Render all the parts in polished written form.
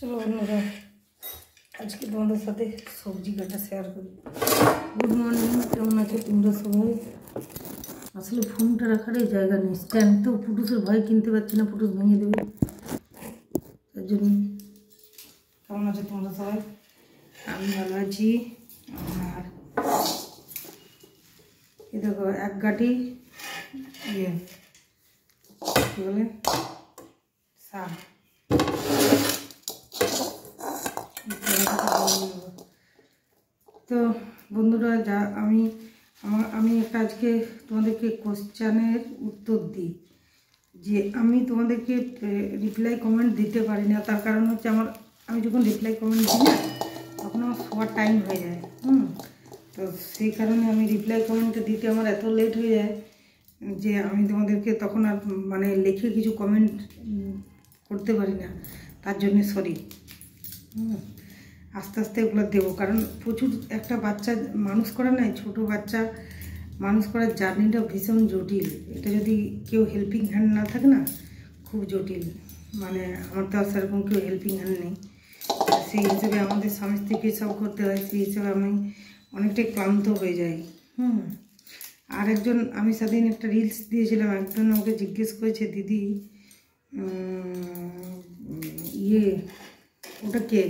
চলো বন্ধুরা, আজকে তোমাদের সাথে সবজি কাটা শেয়ার করি। গুড মর্নিং, কেমন আছে তোমরা সবাই? আসলে ফোনটা রাখারই জায়গা নেই, স্ট্যান্ড তো পুটুসের ভয় কিনতে পারছি না, পুটুস ভেঙে দেবে, তার জন্য। কেমন আছে তোমরা সবাই? আমি ভালো আছি। আর এই দেখো এক গাঁটি ইয়ে কী বলে শাক। তো বন্ধুরা, যা আমি একটা আজকে তোমাদেরকে কোশ্চেনের উত্তর দিই, যে আমি তোমাদেরকে রিপ্লাই কমেন্ট দিতে পারি না। তার কারণ হচ্ছে আমি যখন রিপ্লাই কমেন্ট দিই না, তখন আমার শোয়ার টাইম হয়ে যায়। তো সেই কারণে আমি রিপ্লাই কমেন্টটা দিতে আমার এত লেট হয়ে যায় যে আমি তোমাদেরকে তখন আর লিখে কিছু কমেন্ট করতে পারি না। তার জন্য সরি। আস্তে আস্তে এগুলো দেবো, কারণ প্রচুর একটা বাচ্চা মানুষ করা নাই, ছোট বাচ্চা মানুষ করার জার্নিটা ভীষণ জটিল। এটা যদি কেউ হেল্পিং হ্যান্ড না থাকে না, খুব জটিল। আমার তো আর সেরকম কেউ হেল্পিং হ্যান্ড নেই, সেই হিসেবে আমাদের স্বামী স্ত্রীকে সব করতে হয়। সেই হিসেবে আমি অনেকটাই ক্লান্ত হয়ে যাই। আর একজন, আমি সেদিন একটা রিলস দিয়েছিলাম, একজন আমাকে জিজ্ঞেস করেছে, দিদি ওটা কে?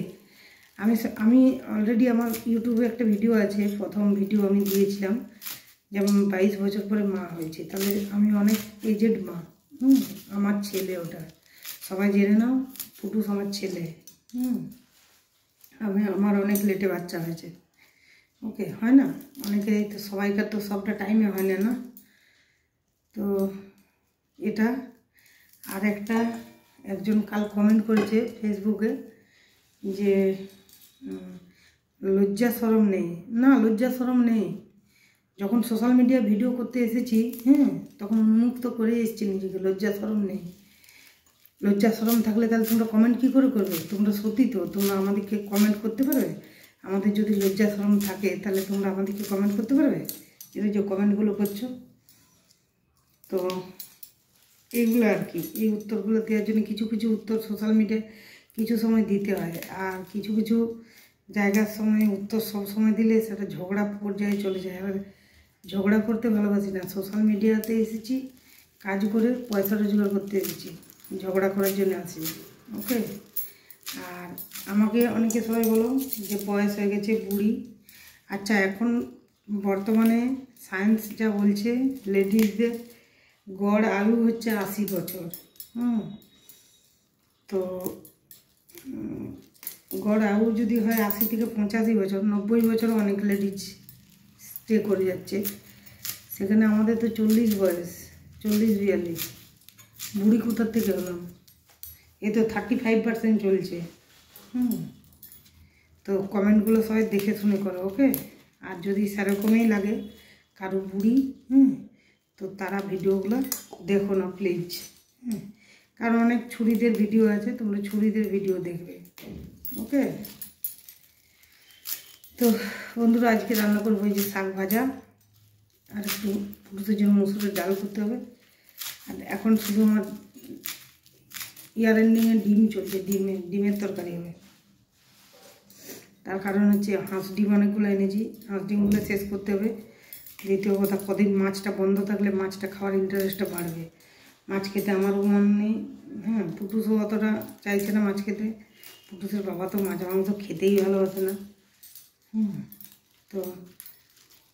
আমি অলরেডি আমার ইউটিউবে একটা ভিডিও আছে, প্রথম ভিডিও আমি দিয়েছিলাম, যেমন 22 বছর পরে মা হয়েছে। তাহলে আমি অনেক এজেড মা। আমার ছেলে ওটা, সবাই জেনে নাও, পুটুস আমার ছেলে। আমার অনেক লেটে বাচ্চা হয়েছে। ওকে, হয় না? অনেকে তো, সবাইকার তো সবটা টাইমে হয় না। তো এটা আর একজন কাল কমেন্ট করেছে ফেসবুকে যে লজ্জা শরম নেই। না, লজ্জা শরম নেই। যখন সোশ্যাল মিডিয়া ভিডিও করতে এসেছি, তখন উন্মুক্ত করে এসেছি নিজেকে, লজ্জা শরম নেই। লজ্জা শরম থাকলে তাহলে তোমরা কমেন্ট কী করে করবে? তোমরা সত্যি তো তোমরা আমাদেরকে কমেন্ট করতে পারবে? আমাদের যদি লজ্জা শরম থাকে, তাহলে তোমরা আমাদেরকে কমেন্ট করতে পারবে? এই যে কমেন্টগুলো করছো, তো এইগুলো আর কি, এই উত্তরগুলো দেওয়ার জন্য কিছু কিছু উত্তর সোশ্যাল মিডিয়ায় কিছু সময় দিতে হয়, আর কিছু কিছু জায়গার সময় উত্তর সব সময় দিলে সেটা ঝগড়া পর্যায়ে চলে যায়। আর ঝগড়া করতে ভালোবাসি না। সোশ্যাল মিডিয়াতে এসেছি কাজ করে, পয়সা রোজগার করতে এসেছি, ঝগড়া করার জন্য আসি। ওকে। আর আমাকে অনেকে সবাই বলো যে বয়স হয়ে গেছে, বুড়ি। আচ্ছা, এখন বর্তমানে সায়েন্স যা বলছে, লেডিসদের গড় আয়ু হচ্ছে 80 বছর। তো গড় আয়ু যদি হয় 80 থেকে 85 বছর, 90 বছর অনেক লেডিজ স্টে করে যাচ্ছে। সেখানে আমাদের তো 40 বয়স, 40-42, বুড়ি কোথার থেকে হলাম? এ তো 35% চলছে। তো কমেন্টগুলো সবাই দেখে শুনে করো, ওকে? আর যদি সেরকমই লাগে কারো বুড়ি, তো তারা ভিডিওগুলো দেখো না প্লিজ। কারণ অনেক ছুরিদের ভিডিও আছে, তোমরা ছুরিদের ভিডিও দেখবে, ওকে? তো বন্ধুরা, আজকে রান্না করবো এই যে শাক ভাজা, আর একটু পুরুষের জন্য মুসুরের ডাল করতে হবে। আর এখন শুধু আমার ইয়ার এন্ডিংয়ে ডিম চলছে, ডিমের তরকারি হবে। তার কারণ হচ্ছে হাঁস ডিম অনেকগুলো এনেছি, হাঁস ডিমগুলো শেষ করতে হবে। দ্বিতীয় কথা, কদিন মাছটা বন্ধ থাকলে মাছটা খাওয়ার ইন্টারেস্টটা বাড়বে। মাছ খেতে আমারও মন নেই, পুটুসও অতটা চাইছে না মাছ খেতে। পুটুসের বাবা তো মাছ মাংস খেতেই ভালোবাসে না। তো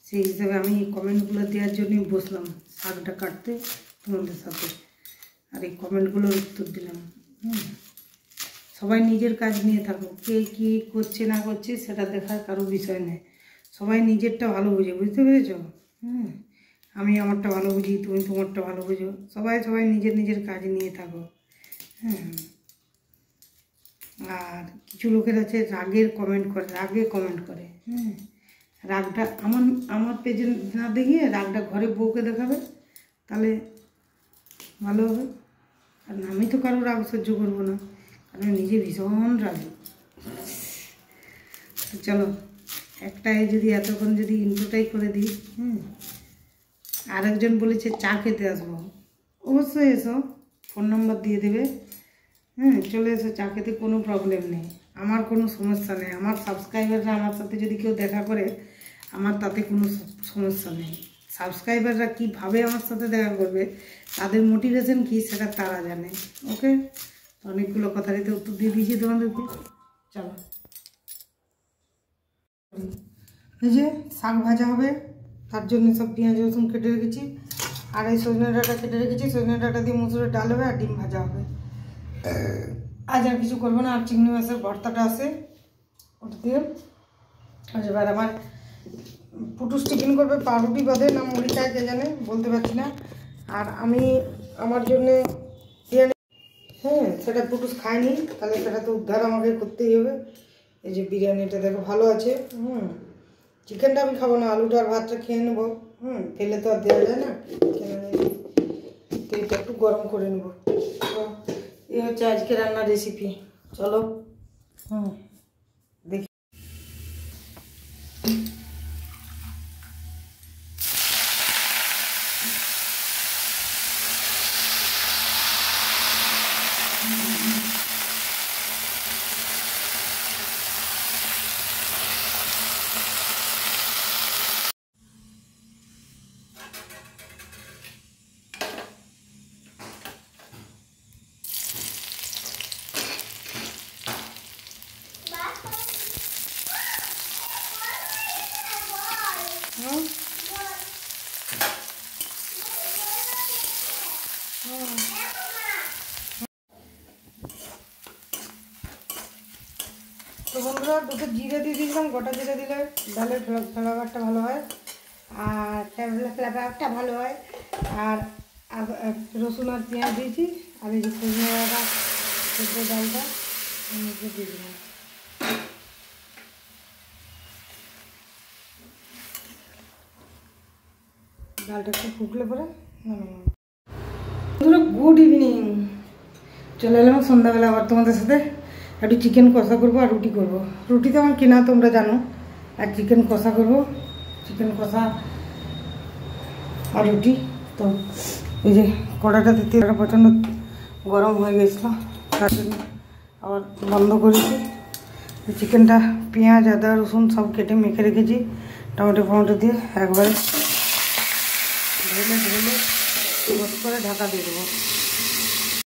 সেই হিসাবে আমি কমেন্টগুলো দেওয়ার জন্যই বসলাম শাকটা কাটতে তোমাদের সাথে, আর এই কমেন্টগুলোর উত্তর দিলাম। সবাই নিজের কাজ নিয়ে থাকো, কে কী করছে না করছে সেটা দেখার কারো বিষয় নেই। সবাই নিজেরটা ভালো বুঝে, বুঝতে পেরেছ? আমি আমারটা ভালো বুঝি, তুমি তোমারটা ভালো বুঝো। সবাই নিজের নিজের কাজ নিয়ে থাকো। আর কিছু লোকের আছে রাগে কমেন্ট করে। রাগটা আমার পেজে না দেখিয়ে রাগটা ঘরে বউকে দেখাবে, তাহলে ভালো হবে। আর আমি তো কারো রাগ সহ্য করবো না, কারণ নিজে ভীষণ রাগি। তো চলো, একটাই যদি এতক্ষণ যদি ইন্ট্রোটাই করে দিই। আরেকজন বলেছে চা খেতে আসবো, অবশ্যই এসো, ফোন নম্বর দিয়ে দেবে, হ্যাঁ চলে এসো, চা খেতে কোনো প্রবলেম নেই, আমার কোনো সমস্যা নেই। আমার সাবস্ক্রাইবাররা আমার সাথে যদি কেউ দেখা করে আমার তাতে কোনো সমস্যা নেই। সাবস্ক্রাইবাররা কীভাবে আমার সাথে দেখা করবে, তাদের মোটিভেশন কী সেটা তারা জানে। ওকে, অনেকগুলো কথাটিতে উত্তর দিয়ে দিয়েছি তোমাদেরকে। চলো, এই যে শাক ভাজা হবে, তার জন্য সব পেঁয়াজ রসুন কেটে রেখেছি, আর এই সজনে ডাঁটা কেটে রেখেছি। সজনে ডাঁটা দিয়ে মুসুরের ডাল হবে আর ডিম ভাজা হবে। আজ আর কিছু করবো না। আর চিংড়ি মাছের ভর্তাটা আছে, ওটা দিয়ে এবার আমার পুটুস টিফিন করবে পাউরুটি বাদে না মুড়ি খায় কে জানে, বলতে পারছি না। আর আমি আমার জন্যে বিরিয়ানি, হ্যাঁ সেটা পুটুস খায়নি, তাহলে সেটা তো উদ্ধার আমাকে করতেই হবে। এই যে বিরিয়ানিটা দেখো ভালো আছে। চিকেনটা আমি খাবো না, আলুটা আর ভাতটা খেয়ে নেবো। ফেলে তো আর দেওয়া যায় না, তো এটা একটু গরম করে নেবো। এই হচ্ছে আজকে রান্নার রেসিপি। চলো দেখি। তো বন্ধুরা, দুটো জিরে দিয়ে দিলাম, গোটা জিরে দিলে ডালের ফ্লেভারটা ভালো হয়, আর ফ্লেভারটা ভালো হয়। আর রসুন আর পেঁয়াজ দিয়েছি, আর এই যে সজনে ডাঁটা সেদ্ধ ডালটা মধ্যে দিয়ে দিলাম। ডালটা একটু ফুটলে পরে বন্ধুরা, গুড ইভিনিং। চলে এলাম সন্ধ্যাবেলা আবার তোমাদের সাথে একটু চিকেন কষা করবো আর রুটি করবো। রুটি তো আমার কেনা, তোমরা জানো, আর চিকেন কষা করবো। চিকেন কষা আর রুটি। তো এই যে কড়াটা দিতে প্রচণ্ড গরম হয়ে গেছিলো, তার জন্য আবার বন্ধ করেছি। চিকেনটা পেঁয়াজ আদা রসুন সব কেটে মেখে রেখেছি, টমেটো ফমেটো দিয়ে একবারে ঢেলে করে ঢাকা দিয়ে দেবো।